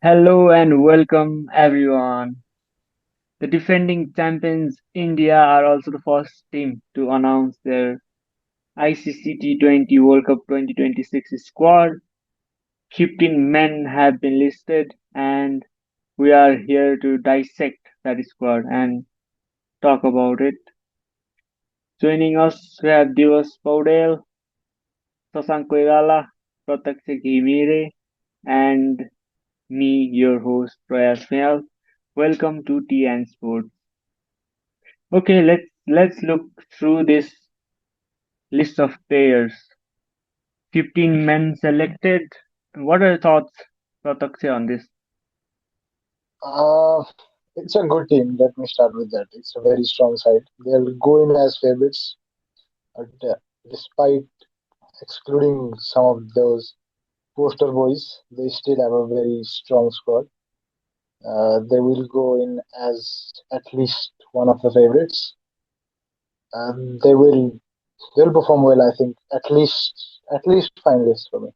Hello and welcome everyone. The defending champions India are also the first team to announce their ICC T20 World Cup 2026 squad. 15 men have been listed and we are here to dissect that squad and talk about it. Joining us we have Diwas Poudel, Sashank Koirala, Pratyakshya Ghimire and me, your host Prayash Phuyal. Welcome to Tea and Sports. Okay, let's look through this list of players. 15 men selected. What are your thoughts, Pratyakshya, on this? Uh, it's a good team. Let me start with that. It's a very strong side. They'll go in as favorites, but despite excluding some of those poster boys, they still have a very strong squad. They will go in as at least one of the favorites. They will they'll perform well. I think at least finalists for me.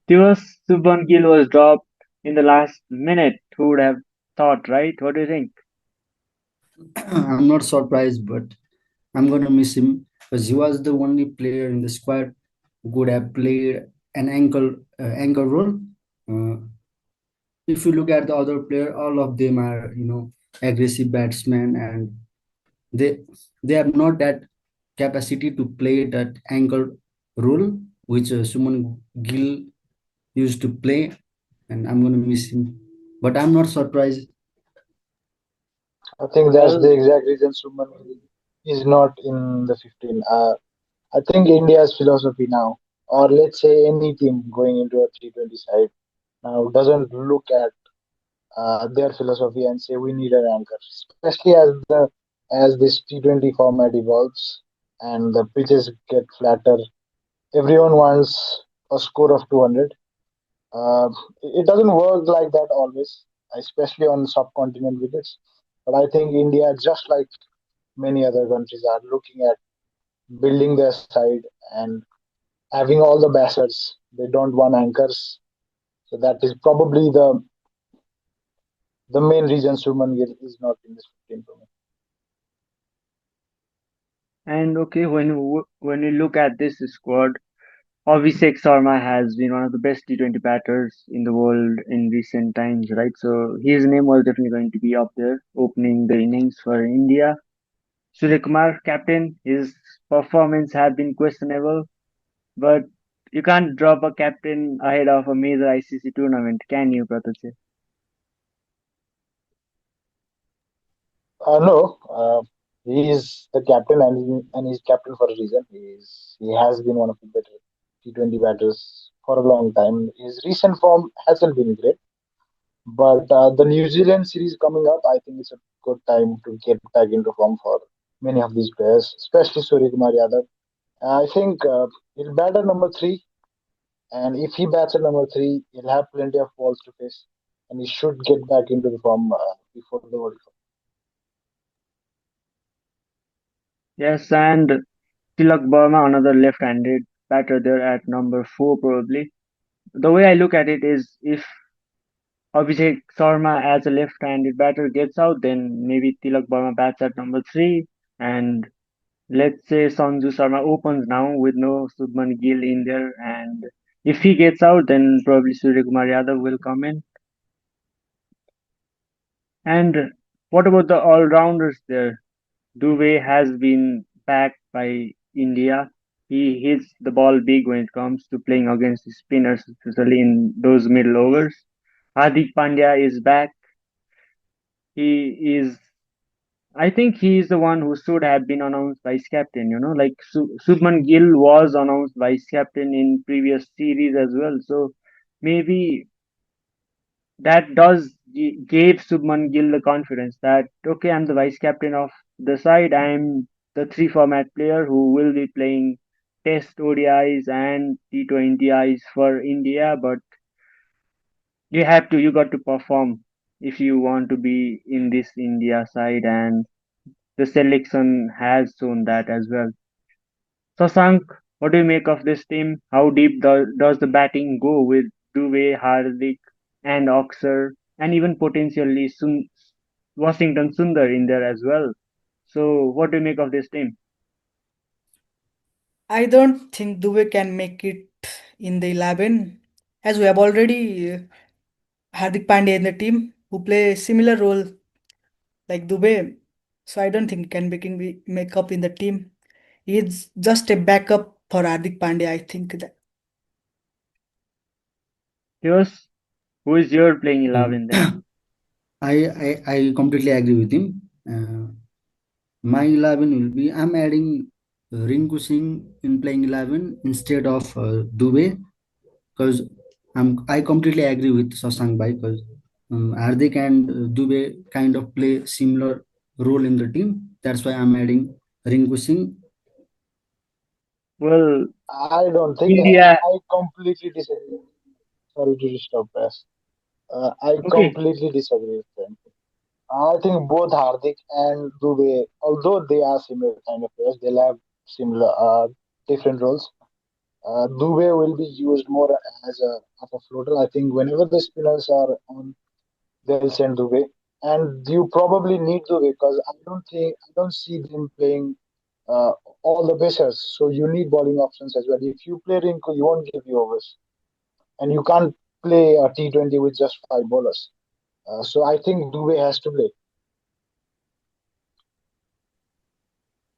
Divas Subban Gill was dropped in the last minute. Who would have thought, right? What do you think? I'm not surprised, but I'm gonna miss him because he was the only player in the squad who could have played an anchor role. Uh, if you look at the other player, all of them are aggressive batsmen, and they they have not that capacity to play that anchor role which Suman Gill used to play, and I'm gonna miss him. But I'm not surprised. I think that's the Well, exact reason Suman Gill is not in the 15. I think India's philosophy now, or let's say any team going into a T20 side now, doesn't look at their philosophy and say we need an anchor, especially as this T20 format evolves and the pitches get flatter. Everyone wants a score of 200. Uh, it doesn't work like that always, especially on subcontinent wickets. But I think India, just like many other countries, are looking at building their side and having all the batters. They don't want anchors. So that is probably the main reason Suman Gill is not in this 15 for me. and okay, when you look at this squad, Abhishek Sharma has been one of the best T20 batters in the world in recent times, right? So his name was definitely going to be up there, opening the innings for India. Suryakumar, captain, his performance had been questionable, but you can't drop a captain ahead of a major ICC tournament, can you, Pratyakshya? No, he is the captain and he's captain for a reason. He has been one of the better T20 batters for a long time. His recent form hasn't been great, but the New Zealand series coming up, I think it's a good time to get back into form for many of these players, especially Suryakumar Yadav. I think he'll bat at number three, and if he bats at number three, he'll have plenty of balls to face, and he should get back into the form before the World Cup. Yes, and Tilak Burma, another left-handed batter there at number 4 probably. The way I look at it is if Abhishek Sharma as a left-handed batter gets out, then maybe Tilak Burma bats at number 3 and let's say Sanju Sharma opens now with no Subman Gill in there, and if he gets out, then probably Suryakumar Yadav will come in. And what about the all-rounders there? Dubey has been backed by India. He hits the ball big when it comes to playing against the spinners, especially in those middle overs. Hardik Pandya is back. He is I think he is the one who should have been announced vice captain. Like Subman Gill was announced vice captain in previous series as well. So maybe that gave Subman Gill the confidence that okay, I'm the vice captain of the side. I'm the three format player who will be playing Test ODIs and T20Is for India. But you got to perform if you want to be in this India side and the selection has shown that as well. Sasank, what do you make of this team? How deep does the batting go with Dubey, Hardik? and Oxer, and even potentially Washington Sundar in there as well. So, what do you make of this team? I don't think Dubey can make it in the 11, as we have already Hardik Pandya in the team who play a similar role like Dubey. So I don't think he can make up in the team. He's just a backup for Hardik Pandya. I think that. Here's who is your playing Um, 11 then? I completely agree with him. My 11 will be I'm adding Rinku Singh in playing 11 instead of Dubey because I completely agree with Sashank Bhai because Hardik and Dubey kind of play similar role in the team. That's why I'm adding Rinku Singh. Well, I don't think India. I completely disagree. Sorry to disturb, Press. I Okay, completely disagree with them. I think both Hardik and Dubey, although they are similar kind of players, they'll have similar, different roles. Dubey will be used more as a floater. I think whenever the spinners are on, they'll send Dubey, and you probably need Dubey because I don't see them playing uh, all the bases. So you need bowling options as well. If you play Rinku, you won't give you overs, and you can't play a T20 with just five bowlers. So I think Dubey has to play.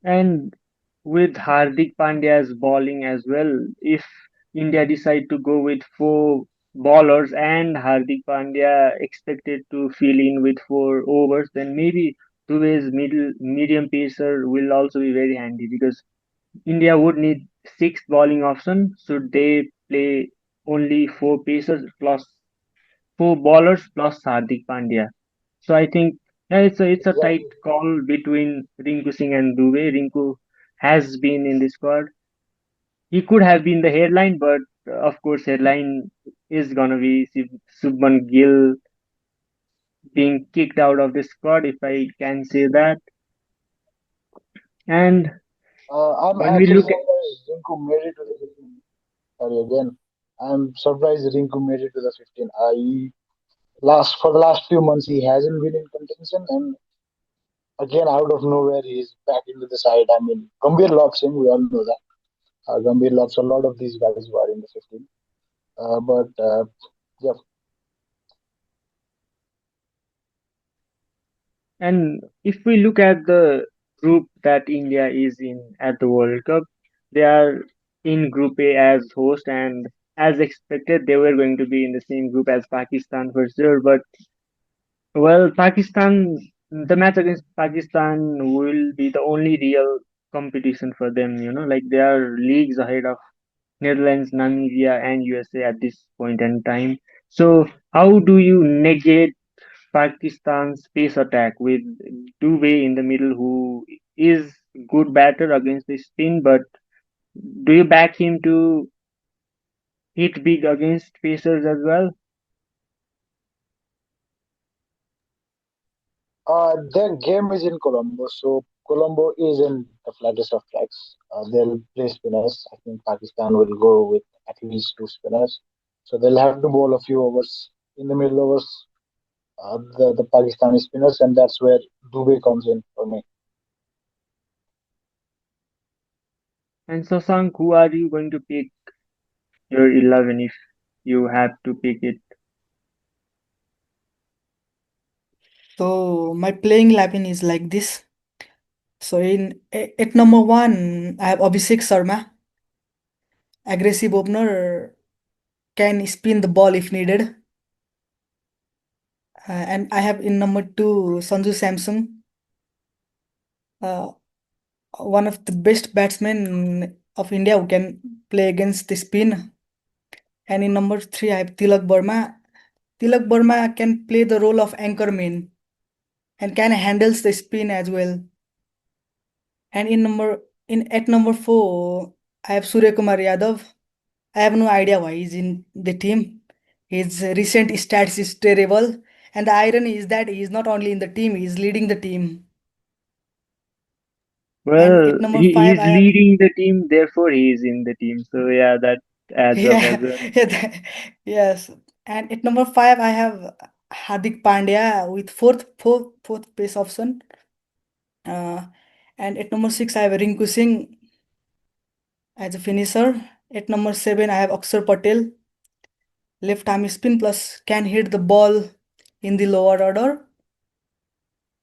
and with Hardik Pandya's bowling as well, if India decide to go with four bowlers and Hardik Pandya expected to fill in with 4 overs, then maybe Dubey's medium pacer will also be very handy because India would need six bowling options should they play only four pacers plus four bowlers plus Hardik Pandya. So I think yeah, it's a tight Exactly. call between Rinku Singh and Dubey. Rinku has been in the squad. He could have been the headline, but of course, headline is gonna be Subman Gill being kicked out of the squad, if I can say that. And I'm when we actually look at surprised Rinku made it to the 15. Sorry again. I'm surprised Rinku made it to the 15. Last for the last few months he hasn't been in contention, and again out of nowhere he's back into the side. I mean, Gambhir loves him. We all know that. Gambhir loves a lot of these guys who are in the 15. But yeah, and if we look at the group that India is in at the World Cup, they are in Group A as host, and as expected, they were going to be in the same group as Pakistan for sure. But well, Pakistan, the match against Pakistan will be the only real competition for them. Like they are leagues ahead of Netherlands, Namibia, and USA at this point in time. So, how do you negate Pakistan's pace attack with Dubey in the middle, who is good batter against the spin, but do you back him to hit big against pacers as well? their game is in Colombo, so Colombo is in the flattest of tracks. They'll play spinners. I think Pakistan will go with at least two spinners, so they'll have to bowl a few overs in the middle overs. The Pakistani spinners, and that's where Dubey comes in for me. And Sasank, who are you going to pick your 11 if you have to pick it? So my playing 11 is like this. So at number one, I have Abhishek Sharma, aggressive opener, can spin the ball if needed. And I have in number two Sanju Samson, uh, one of the best batsmen of India who can play against the spin. And in number three, I have Tilak Burma. Tilak Burma can play the role of anchorman and can handles the spin as well. And in at number four, I have Surya Kumar Yadav. I have no idea why he's in the team. His recent stats is terrible, and the irony is that he is not only in the team; he is leading the team. And Well, at number five, he's I have leading the team, therefore he is in the team. So yeah, that adds up as yeah, well. yes. And at number 5, I have Hardik Pandya with fourth pace option. Uh, and at number 6, I have Rinku Singh as a finisher. At number 7, I have Akshar Patel, left arm spin plus can hit the ball in the lower order.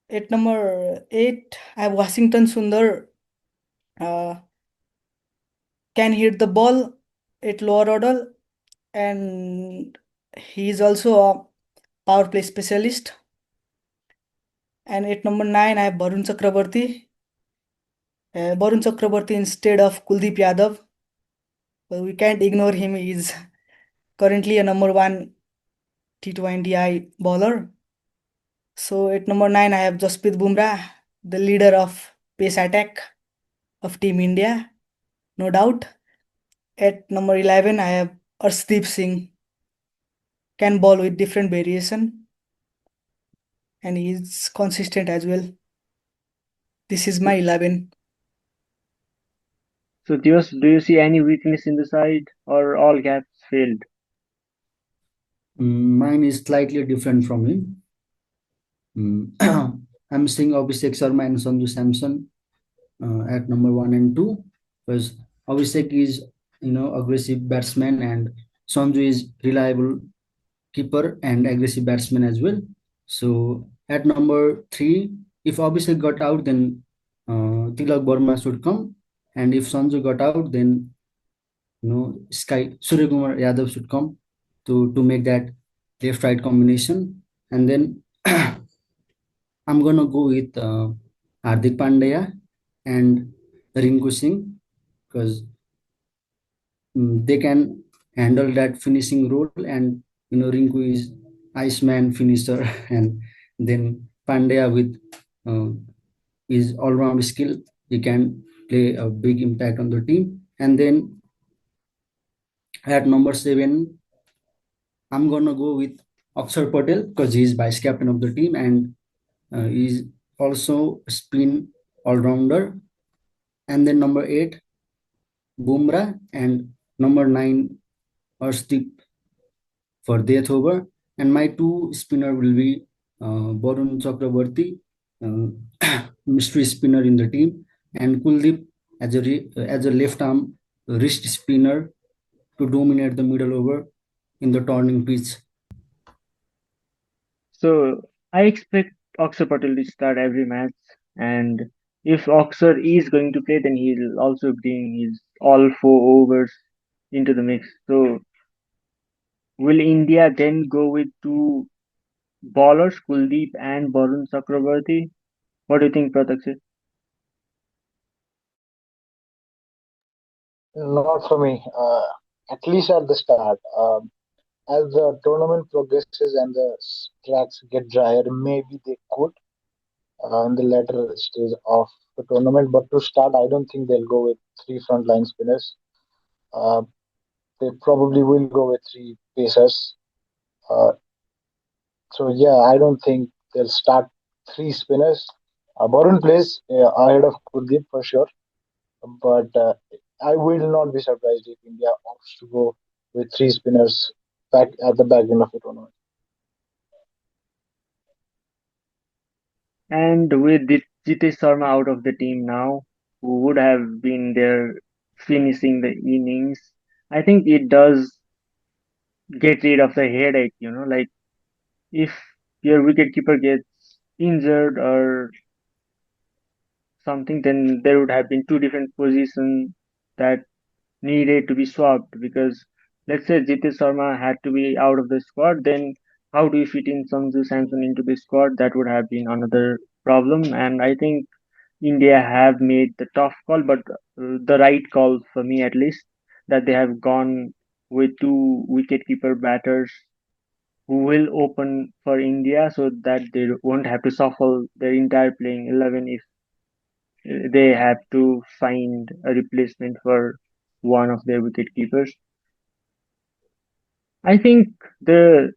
At number 8, I have Washington Sundar, uh, can hit the ball at lower order, and he is also a power play specialist. And at number 9, I have Barun Chakrabarti instead of Kuldeep Yadav. But we can't ignore him. He is currently a number one T20I bowler. So at number 9, I have Jasprit Bumrah, the leader of pace attack of Team India, no doubt. At number 11, I have Arshdeep Singh, can bowl with different variation, and he is consistent as well. This is my 11. So, do you see any weakness in the side, or all gaps filled? Mine is slightly different from him. I'm seeing Abhishek Sharma and Sanju Samson at number 1 and 2, because Abhishek is aggressive batsman, and Sanju is reliable keeper and aggressive batsman as well. So at number 3, if Abhishek got out, then Tilak Burma should come, and if Sanju got out, then Sky Surya Kumar Yadav should come to make that left right combination. And then I'm gonna go with Hardik Pandya and Rinku Singh, because they can handle that finishing role, and Rinku is Iceman finisher, and then Pandya with uh, his all-round skill, he can play a big impact on the team. And then at number 7, I'm gonna go with Akshar Patel, because he's vice captain of the team, and he's also a spin all-rounder. And then number 8, Bumrah, and number 9, Arshdeep for death over. And my two spinner will be Barun Chakrabarti, mystery spinner in the team, and Kuldeep as a left arm wrist spinner to dominate the middle over in the turning pitch. So, I expect Oxer Patel to start every match, and if Oxer is going to play, then he'll also bring his all 4 overs into the mix. So, will India then go with two bowlers, Kuldeep and Barun Chakrabarti? What do you think, Pratyakshya? Not for me. At least at the start. As the tournament progresses and the tracks get drier, maybe they could in the later stage of the tournament. But to start, I don't think they'll go with three frontline spinners. Uh, they probably will go with three pacers. Uh, so yeah, I don't think they'll start three spinners. Barun plays ahead of Kuldeep for sure, but I will not be surprised if India opts to go with three spinners back at the back end of the tournament. And with Jitesh Sharma out of the team now, who would have been there finishing the innings, I think it does get rid of the headache, like if your wicketkeeper gets injured or something, then there would have been two different positions that needed to be swapped because let's say Jitesh Sharma had to be out of the squad, then how do you fit in Sanju Samson into the squad? That would have been another problem, and I think India have made the tough call, but the right call for me at least, that they have gone with two wicketkeeper batters who will open for India so that they won't have to shuffle their entire playing 11 if they have to find a replacement for one of their wicket keepers. I think the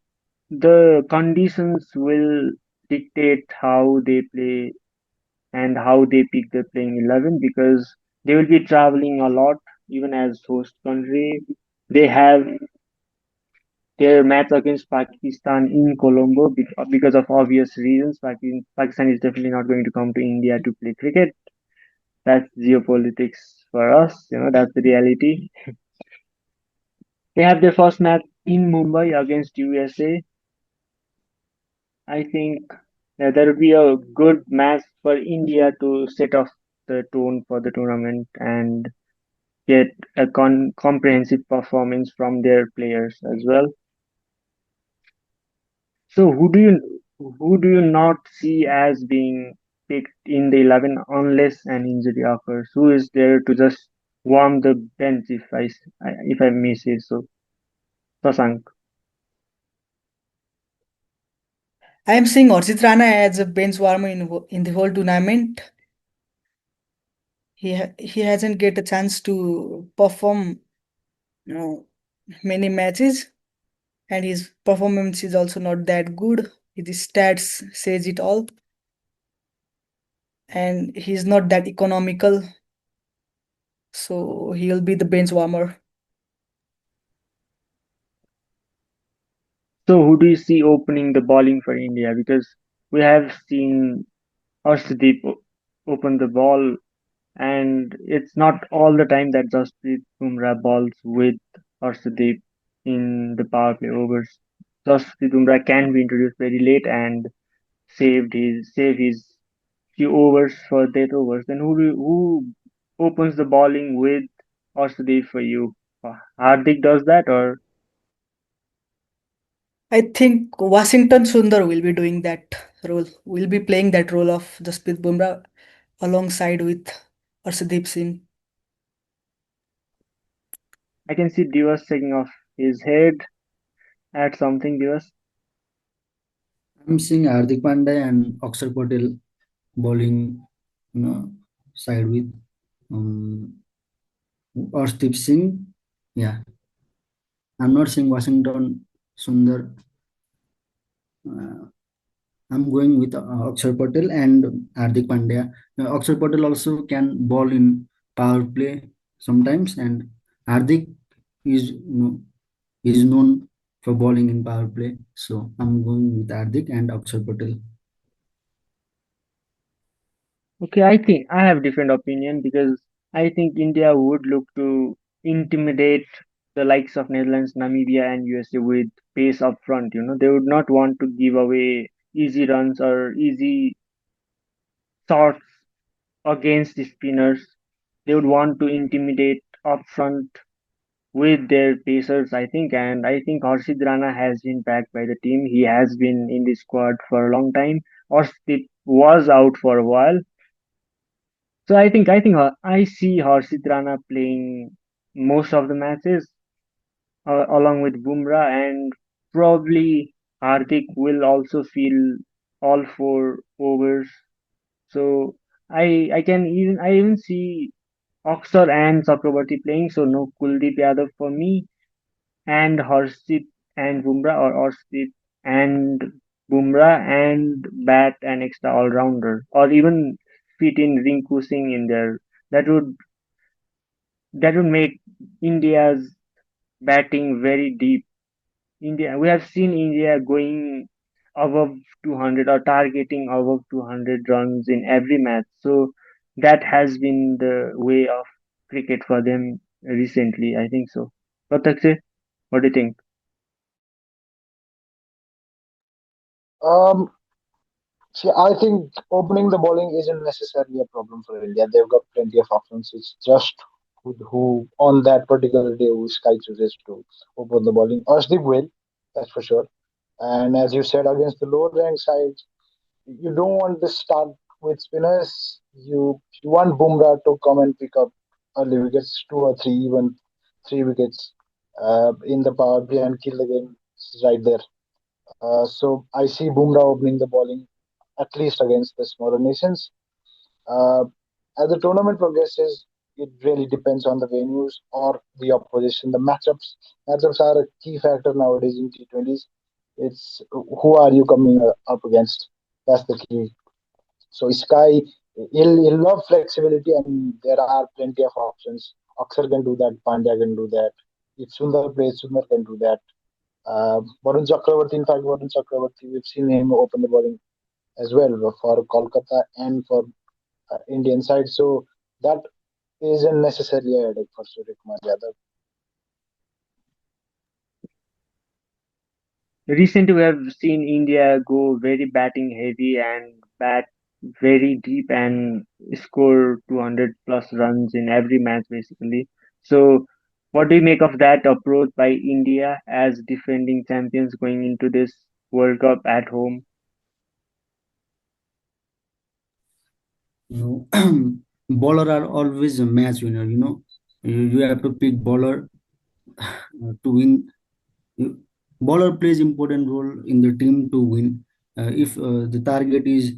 conditions will dictate how they play and how they pick their playing 11 because they will be traveling a lot even as host country. They have their match against Pakistan in Colombo because of obvious reasons. Pakistan is definitely not going to come to India to play cricket. That's geopolitics for us, that's the reality. They have their first match in Mumbai against USA. I think that will be a good match for India to set off the tone for the tournament and get a comprehensive performance from their players as well. So who do you not see as being picked in the 11 unless an injury occurs? Who is there to just warm the bench if I may say so? Sasank. I am seeing Harshit Rana as a bench warmer in the whole tournament. He hasn't get a chance to perform, you know, many matches, and his performance is also not that good. His stats says it all, and he's not that economical, so he'll be the bench warmer. So who do you see opening the bowling for India? Because we have seen Arshdeep open the ball, and it's not all the time that Jasprit Bumrah bowls with Arshdeep in the power play overs. Jasprit Bumrah can be introduced very late and save his few overs for death overs. Then who opens the bowling with Arshdeep for you? Hardik does that, or I think Washington Sundar will be doing that role. Will be playing that role of Jasprit Bumrah alongside with Arshdeep Singh. I can see Diwas taking off his head at something. Diwas. I'm seeing Hardik Pandya and Akshar Patel bowling, side with um, Arshdeep Singh. Yeah, I'm not seeing Washington Sundar. Uh, I'm going with Akshar Patel and Hardik Pandya. Akshar Patel also can bowl in power play sometimes, and Hardik is known for bowling in power play. So I'm going with Hardik and Akshar Patel. Okay, I think I have different opinion because I think India would look to intimidate the likes of Netherlands, Namibia, and USA with pace up front. They would not want to give away easy runs or easy shots against the spinners. They would want to intimidate up front with their pacers, I think, and I think Harshit Rana has been backed by the team. He has been in the squad for a long time. Harshit was out for a while. So I think I see Harshit Rana playing most of the matches along with Bumrah, and probably Hardik will also field all four overs. So I even see Oxer and Chakrabarti playing. So no Kuldeep Yadav for me, and Harshit and Bumrah, or Harshit and Bumrah and bat an extra all rounder, or even fit in Rinku Singh in there. That would that would make India's batting very deep. We have seen India going above 200 or targeting above 200 runs in every match. So that has been the way of cricket for them recently. I think so. Pratyakshya, what do you think? Um, See, I think opening the bowling isn't necessarily a problem for India. They've got plenty of options. It's just who on that particular day who Sky chooses to open the bowling. Arshdeep will, that's for sure. And as you said, against the lower ranked sides, you don't want to start with spinners. You want Bumrah to come and pick up early wickets, two or three, even three wickets in the power play and kill the game right there. So I see Bumrah opening the bowling at least against the smaller nations. Uh, as the tournament progresses, it really depends on the venues or the opposition. The matchups are a key factor nowadays in T20s. It's who are you coming up against? That's the key. So Sky, he'll love flexibility, and there are plenty of options. Aksar can do that. Pandya can do that. If Sundar plays, Sundar can do that. Varun Chakravarti, in fact, Varun Chakravarti, we've seen him open the bowling as well for Kolkata and for Indian side. So that isn't necessarily a headache for Surya Kumar Yadav. Recently, we have seen India go very batting heavy and bat very deep and score 200 plus runs in every match, basically. So, what do you make of that approach by India as defending champions going into this World Cup at home? You know, bowler are always a match winner. You have to pick bowler to win. You- Bowler plays important role in the team to win. If the target is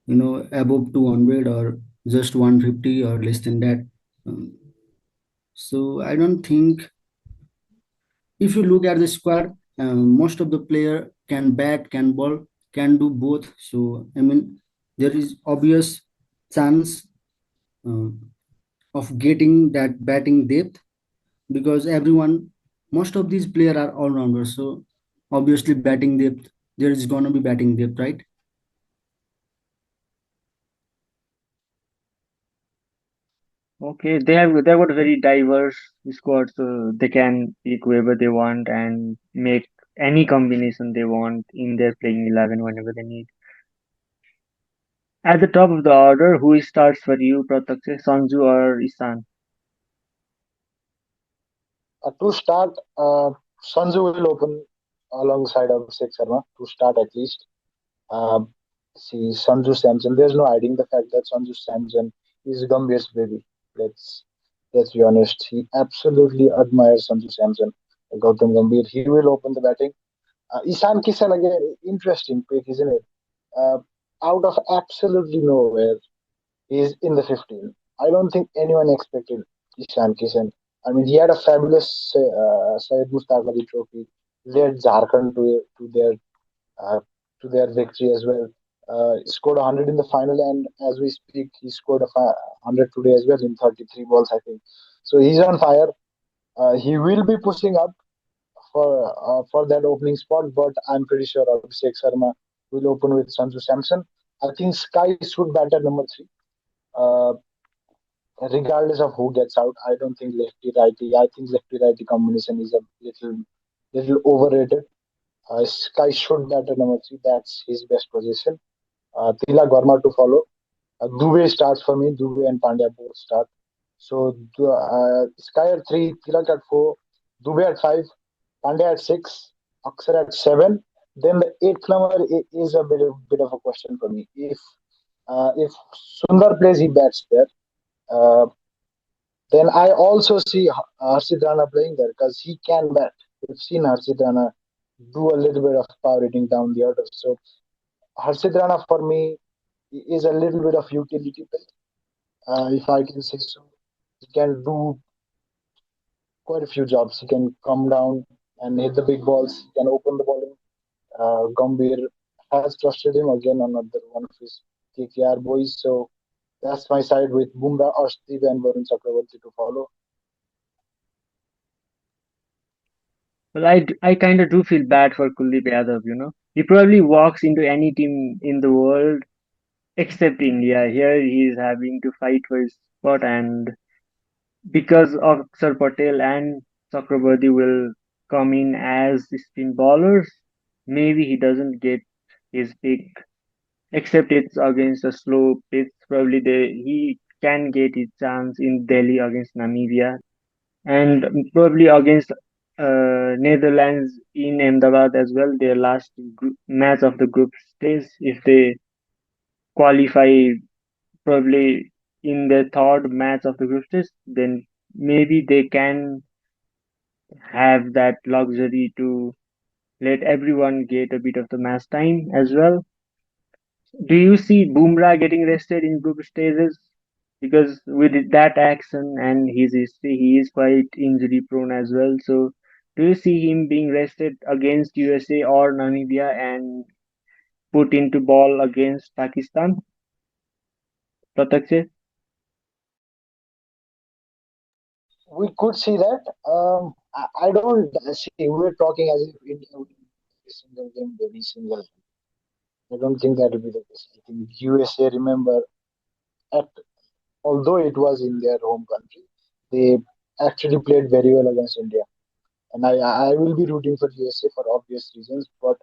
above 200 or just 150 or less than that, um, so I don't think, if you look at the squad, most of the player can bat, can ball, can do both. So I mean, there is obvious chance uh, of getting that batting depth, because most of these players are all rounders. So obviously, batting depth, there is gonna be batting depth, right? Okay, they've got a very diverse squad, so they can pick whoever they want and make any combination they want in their playing 11 whenever they need. At the top of the order, who starts for you, Pratyakshya, Sanju or Isan? To start, Sanju will open alongside Abhishek Sharma to start at least. Uh, See, Sanju Samson. There's no hiding the fact that Sanju Samson is Gambhir's baby. Let's let's be honest. He absolutely admires Sanju Samson. Gautam Gambhir. He will open the batting. Ishan Kishan again, interesting pick, isn't it? Uh, Out of absolutely nowhere, he's in the 15. I don't think anyone expected Ishan Kishan. I mean, he had a fabulous Syed Mustaq Ali Trophy, led Jharkhand uh, to their victory as well. Scored 100 in the final, and as we speak, he scored 100 today as well in 33 balls, I think. So he's on fire. He will be pushing up for that opening spot, but I'm pretty sure Abhishek Sharma will open with Sanju Samson. I think Sky should bat at number three. Uh, Regardless of who gets out, I don't think lefty righty. I think lefty righty combination is a little overrated. Sky should bat at number three. That's his best position. Tilak Verma to follow. Dubey starts for me. Dubey and Pandya both start. So Sky at three, Tilak at four, Dubey at five, Pandya at six, Aksar at seven. Then the eighth number is a bit of a question for me. If Sundar plays, he bats there. Uh, then I also see Harshit Rana playing there because he can bat. We've seen Harshit Rana do a little bit of power hitting down the order. So Harshit Rana for me is a little bit of utility play, if I can say so. He can do quite a few jobs. He can come down and hit the big balls. He can open the bowling. Gambhir has trusted him again, another one of his KKR boys. So that's my side with Bumrah, Arshdeep, and Varun Chakravarti to follow. Well, I kind of do feel bad for Kuldeep Yadav. He probably walks into any team in the world except India. Here he is having to fight for his spot, and because of Sir Patel and Chakrabarti will come in as spin bowlers, maybe he doesn't get his pick, except it's against a slow pitch. Probably he can get his chance in Delhi against Namibia, and probably against Netherlands in Ahmedabad as well. Their last match of the group stage, if they qualify probably in the third match of the group stage, then maybe they can have that luxury to let everyone get a bit of the match time as well. Do you see Bumrah getting rested in group stages? Because with that action and his history, he is quite injury prone as well. So, do you see him being rested against USA or Namibia and put into ball against Pakistan? Prataksha? We could see that. I don't see. We're talking as if India will win every single game, every single. I don't think that will be the case. I think USA, remember, at although it was in their home country, they actually played very well against India. And I will be rooting for USA for obvious reasons. But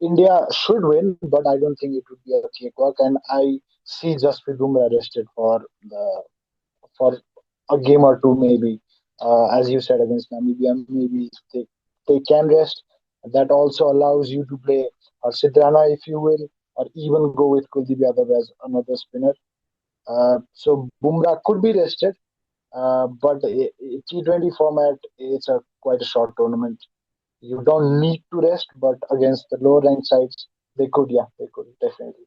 India should win, but I don't think it would be a cakewalk. And I see Jasprit Bumrah rested for a game or two, maybe. As you said against Namibia, maybe if they can rest. That also allows you to play Sidrana, if you will, or even go with Kuldeep Yadav as another spinner. So Bumrah could be rested, but T20 format, it's a quite a short tournament. You don't need to rest, but against the lower ranked sides, they could, yeah, they could definitely.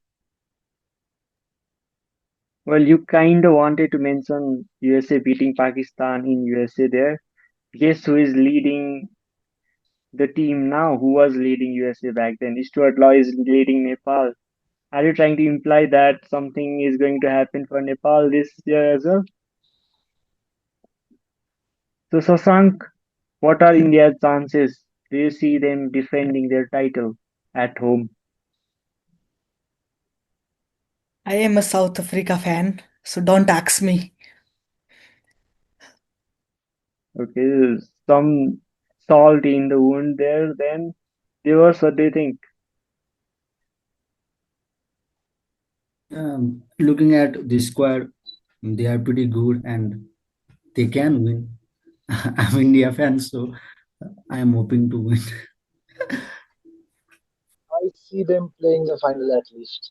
Well, you kind of wanted to mention USA beating Pakistan in USA there. Guess who is leading the team now? Who was leading USA back then? Stuart Law is leading Nepal. Are you trying to imply that something is going to happen for Nepal this year as well? So, Sasank, what are India's chances? Do you see them defending their title at home? I am a South Africa fan, so don't ask me. Okay, some salt in the wound there then. Viewers, what do you think? Looking at the squad, they are pretty good and they can win. I'm India fan, so I am hoping to win. I see them playing the final at least.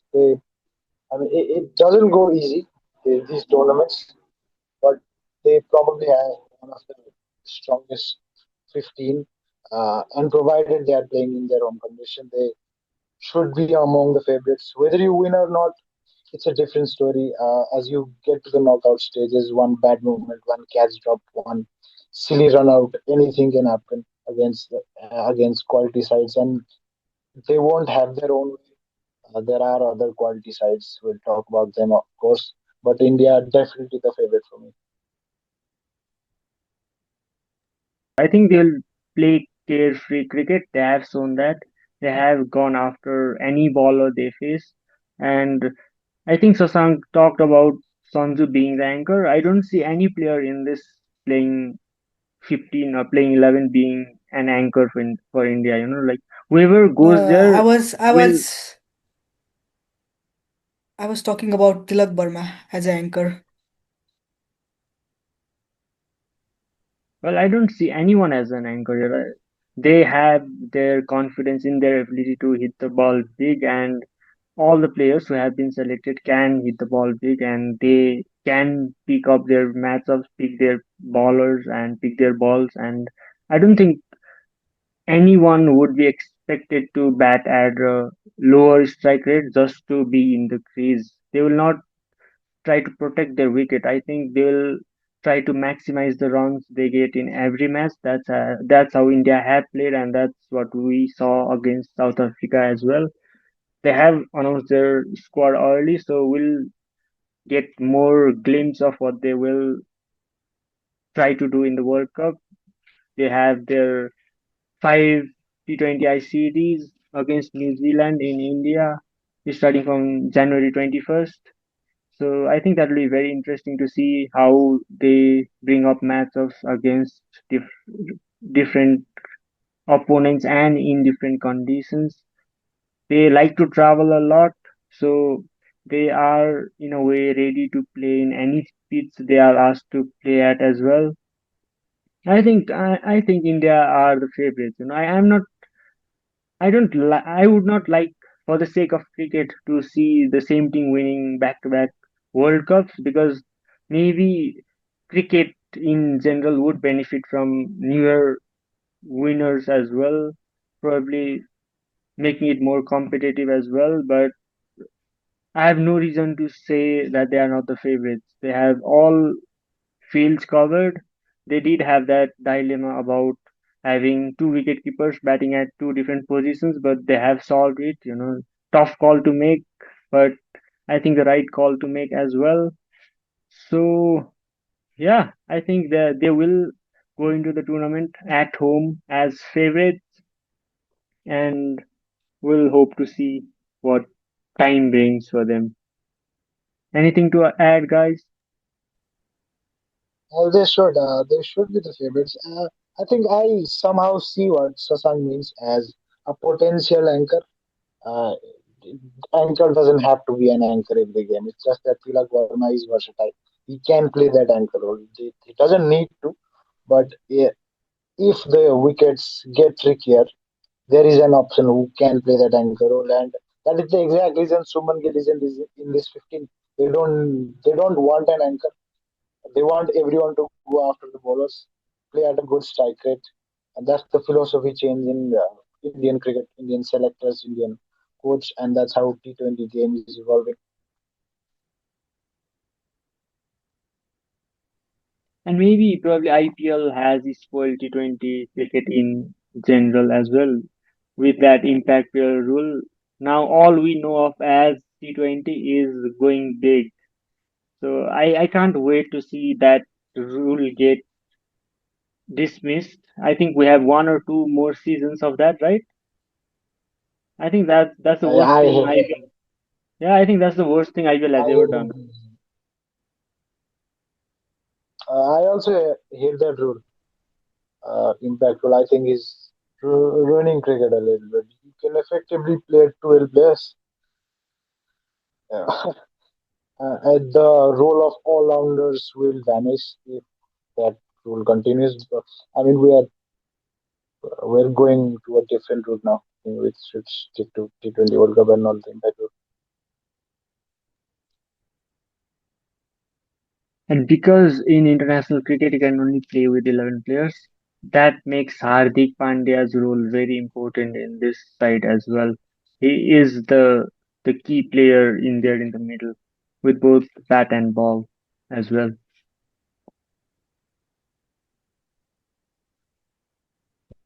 I mean, it doesn't go easy, these tournaments, but they probably have one of the strongest 15. And provided they are playing in their home condition, they should be among the favorites. Whether you win or not, it's a different story. As you get to the knockout stages, one bad movement, one catch drop, one silly run out, anything can happen against quality sides, and they won't have their own way. There are other quality sides. We'll talk about them, of course, but India definitely the favorite for me. I think they'll play carefree cricket. They have shown that. They have gone after any bowler they face. And I think Sasank talked about Sanju being the anchor. I don't see any player in this playing 15 or playing 11 being an anchor for India. Like whoever goes Uh, I there was I will. was I was talking about Tilak Burma as an anchor. Well, I don't see anyone as an anchor. They have their confidence in their ability to hit the ball big, and all the players who have been selected can hit the ball big, and they can pick up their matchups, pick their ballers, and pick their balls. And I don't think anyone would be expected to bat at a lower strike rate just to be in the crease. They will not try to protect their wicket. I think they'll try to maximize the runs they get in every match. That's how India have played, and that's what we saw against South Africa as well. They have announced their squad early, so we'll get more glimpse of what they will try to do in the World Cup. They have their five T20 I series against New Zealand in India, starting from January 21st. So I think that will be very interesting to see how they bring up matchups against different opponents and in different conditions. They like to travel a lot, so they are in a way ready to play in any pitch they are asked to play at as well. I think India are the favorites. I would not like for the sake of cricket to see the same team winning back to back World Cups because maybe cricket in general would benefit from newer winners as well, probably making it more competitive as well. But I have no reason to say that they are not the favorites. They have all fields covered. They did have that dilemma about having two wicket keepers batting at two different positions, but they have solved it. Tough call to make, but I think the right call to make as well. So yeah, I think that they will. go into the tournament at home as favorites, and we'll hope to see what time brings for them. Anything to add, guys? They should be the favorites. I think I somehow see what Sasan means as a potential anchor. Uh, Anchor doesn't have to be an anchor in the game. It's just that Tilak Verma is versatile. He can play that anchor role. He doesn't need to, but yeah, if the wickets get trickier, there is an option who can play that anchor role, and that is the exact reason Suman Gill is in this 15. They don't want an anchor. They want everyone to go after the bowlers, play at a good strike rate, and that's the philosophy change in Indian cricket, Indian selectors, Indian coach, and that's how T20 game is evolving. And maybe probably IPL has spoiled T20 cricket in general as well with that impact player rule. Now all we know of as T20 is going big. So I can't wait to see that rule get dismissed. I think we have one or two more seasons of that, right? I think that's the I worst I, thing yeah, I think that's the worst thing IPL I, has ever done. I also hate that rule. Impactful, I think, is ruining cricket a little bit. You can effectively play 12 players. Uh, and the role of all-rounders will vanish if that rule continues. But, I mean, we're going to a different route now, which should stick to T20 World Cup and not the impact route. And because in international cricket you can only play with 11 players, that makes Hardik Pandya's role very important in this side as well. He is the key player in there in the middle with both bat and ball as well.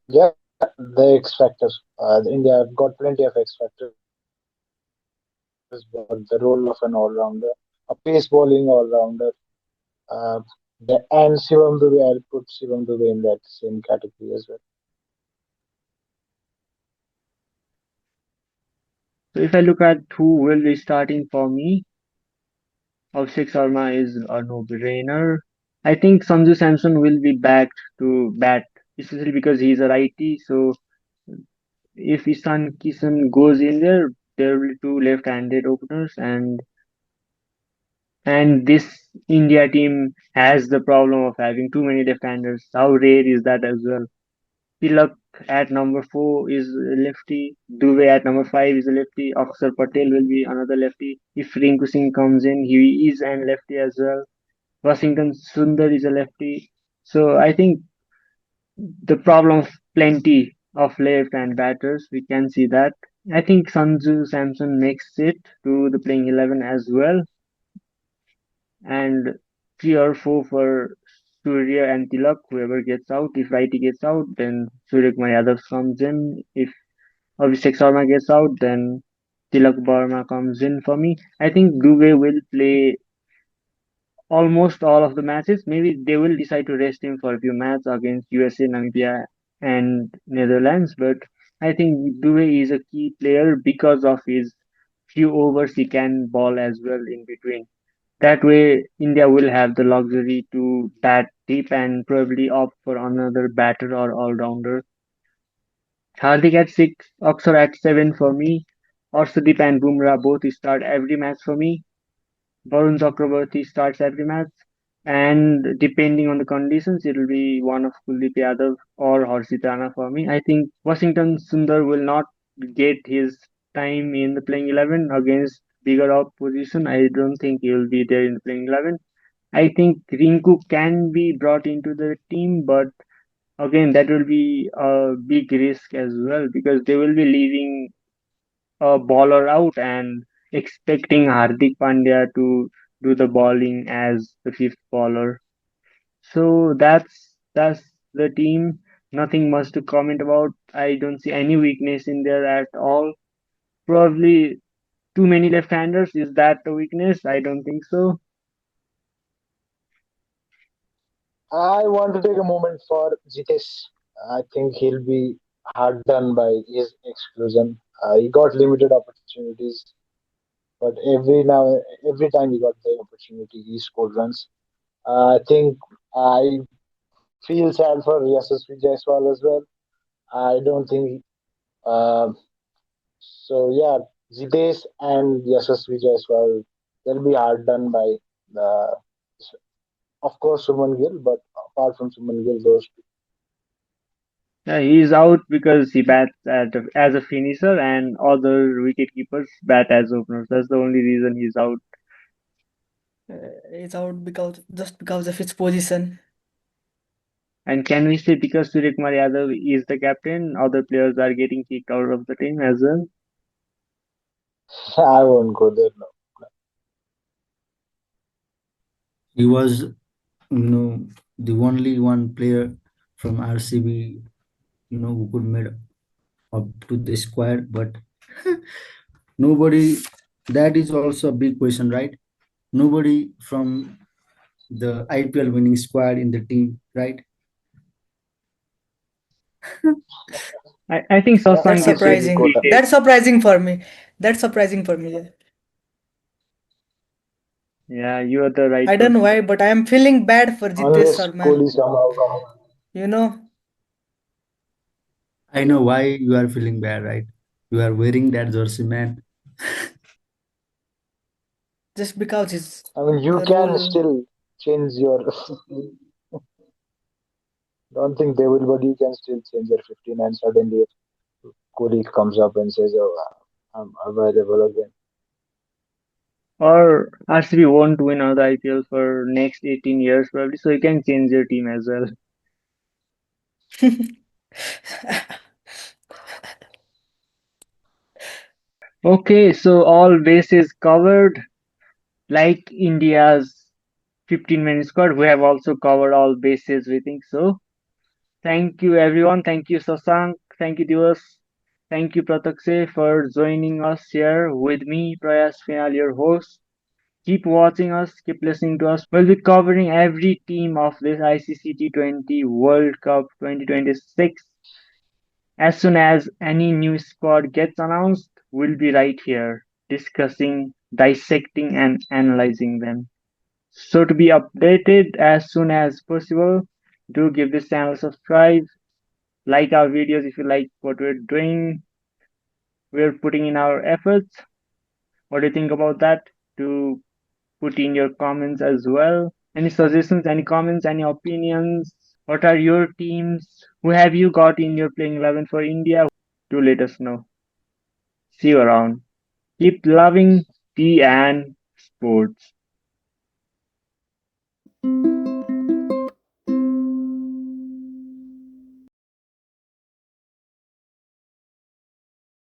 Yeah, the X factors. India have got plenty of X factors, but the role of an all-rounder, a pace bowling all-rounder, uh, and Shivam Dube, I'll put Shivam Dube in that same category as well. So if I look at who will be starting for me, Abhishek Sharma is a no-brainer. I think Sanju Samson will be backed to bat, especially because he's a righty. So if Ishan Kishan goes in there, there will be two left-handed openers, and this India team has the problem of having too many left-handers. How rare is that as well? Tilak at number 4 is a lefty. Dubey at number 5 is a lefty. Akshar Patel will be another lefty. If Rinku Singh comes in, he is an lefty as well. Washington Sundar is a lefty. So I think the problem of plenty of left-hand batters, we can see that. I think Sanju Samson makes it to the playing 11 as well, and 3 or 4 for Surya and Tilak, whoever gets out. If Righty gets out, then Surya Kumar Yadav comes in. If Abhishek Sharma gets out, then Tilak Barma comes in for me. I think Dubey will play almost all of the matches. Maybe they will decide to rest him for a few matches against USA, Namibia, and Netherlands. But I think Dubey is a key player because of his few overs he can ball as well in between. That way, India will have the luxury to bat deep and probably opt for another batter or all-rounder. Hardik at 6, Oxer at 7 for me. Arshdeep and Bumrah both start every match for me. Varun Chakraborty starts every match. And depending on the conditions, it will be one of Kuldeep Yadav or Harshit Rana for me. I think Washington Sundar will not get his time in the playing 11 against bigger opposition. I don't think he will be there in the playing 11. I think Rinku can be brought into the team, but again, that will be a big risk as well because they will be leaving a bowler out and expecting Hardik Pandya to do the bowling as the fifth bowler. So that's the team. Nothing much to comment about. I don't see any weakness in there at all. Probably too many left-handers. Is that the weakness? I don't think so. I want to take a moment for Jitesh. I think he'll be hard done by his exclusion. He got limited opportunities, but every time he got the opportunity, he scored runs. I think I feel sad for Yashasvi Jaiswal as well. I don't think uh, so. Yeah, Jitesh and Yashasvi Jaiswal, they'll be hard done by the, of course, Suman Gill, but apart from Suman Gill, those Yeah, he's out because he bats as a finisher and other wicket keepers bat as openers. That's the only reason he's out. He's out because just because of his position. And can we say because Suryakumar Yadav is the captain, other players are getting kicked out of the team as well? I won't go there. No. He was, the only one player from RCB, who could made up to the squad, but nobody. That is also a big question, right? Nobody from the IPL winning squad in the team, right? I think That's Sashank is That's ready really to be surprising. quota. taken. That's surprising for me. That's surprising for me. Yeah. Yeah, you are the right I don't know person. why, but I am feeling bad for Jitesh Unless Sharma. Kohli somehow come. You know, I know why you are feeling bad, right? You are wearing that jersey, man. just because his I mean, you can role. still change your. Don't think they will, but you can still change your 15 and suddenly Kohli comes up and says, "Oh, I'm available again." Or RCB won't win another IPL for next 18 years probably, so you can change your team as well. Okay, so all bases covered. Like India's 15-man squad, we have also covered all bases, we think so. Thank you, everyone. Thank you, Sasank. Thank you, Divas. Thank you, Pratyakshya, for joining us here with me, Prayash Phuyal, your host. Keep watching us, keep listening to us. We'll be covering every team of this ICC T20 World Cup 2026. As soon as any new squad gets announced, we'll be right here discussing, dissecting, and analyzing them. So, to be updated as soon as possible, do give this channel a subscribe, like our videos if you like what we're doing. We're putting in our efforts. What do you think about that? Do put in your comments as well. Any suggestions, any comments, any opinions? What are your teams? Who have you got in your playing 11 for India? Do let us know. See you around. Keep loving tea and sports.